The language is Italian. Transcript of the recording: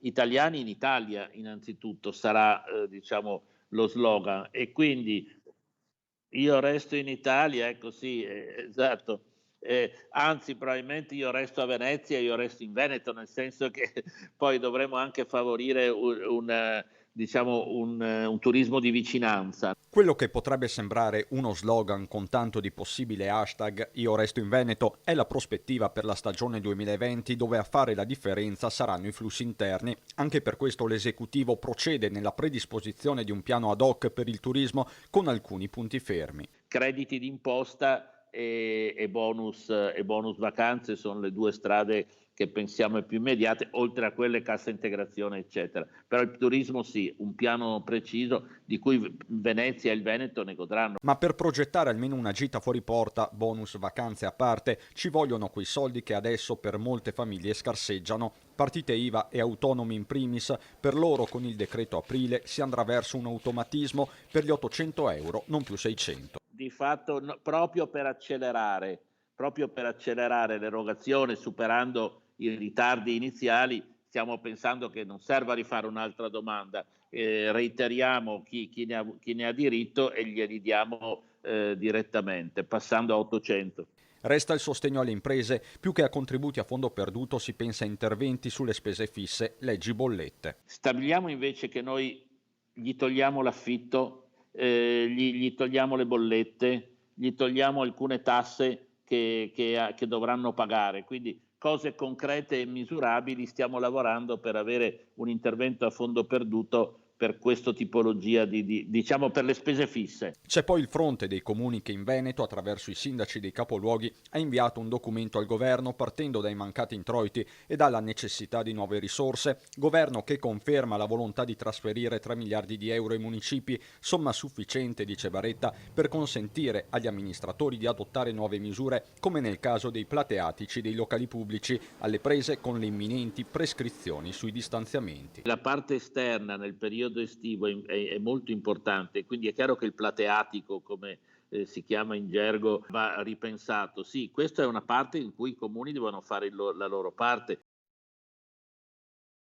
italiani in Italia innanzitutto sarà, diciamo lo slogan e quindi io resto in Italia, ecco sì, esatto. Anzi probabilmente io resto a Venezia, io resto in Veneto, nel senso che poi dovremo anche favorire diciamo un turismo di vicinanza. Quello che potrebbe sembrare uno slogan con tanto di possibile hashtag Io resto in Veneto è la prospettiva per la stagione 2020 dove a fare la differenza saranno i flussi interni. Anche per questo l'esecutivo procede nella predisposizione di un piano ad hoc per il turismo con alcuni punti fermi. Crediti d'imposta e bonus vacanze sono le 2 strade che pensiamo più immediate, oltre a quelle cassa integrazione, eccetera. Però il turismo sì, un piano preciso di cui Venezia e il Veneto ne godranno. Ma per progettare almeno una gita fuori porta, bonus vacanze a parte, ci vogliono quei soldi che adesso per molte famiglie scarseggiano. Partite IVA e autonomi in primis, per loro con il decreto aprile si andrà verso un automatismo per gli 800 euro, non più 600. Di fatto proprio per accelerare l'erogazione, superando i ritardi iniziali, stiamo pensando che non serva rifare un'altra domanda, reiteriamo chi ne ha diritto e glieli diamo direttamente, passando a 800. Resta il sostegno alle imprese, più che a contributi a fondo perduto si pensa a interventi sulle spese fisse, leggi bollette. Stabiliamo invece che noi gli togliamo l'affitto, gli togliamo le bollette, gli togliamo alcune tasse che dovranno pagare, quindi cose concrete e misurabili. Stiamo lavorando per avere un intervento a fondo perduto per questa tipologia diciamo per le spese fisse. C'è poi il fronte dei comuni che in Veneto, attraverso i sindaci dei capoluoghi, ha inviato un documento al governo partendo dai mancati introiti e dalla necessità di nuove risorse, governo che conferma la volontà di trasferire 3 miliardi di euro ai municipi, somma sufficiente, dice Baretta, per consentire agli amministratori di adottare nuove misure, come nel caso dei plateatici dei locali pubblici, alle prese con le imminenti prescrizioni sui distanziamenti. La parte esterna nel periodo estivo è molto importante, quindi è chiaro che il plateatico, come si chiama in gergo, va ripensato. Sì, questa è una parte in cui i comuni devono fare la loro parte,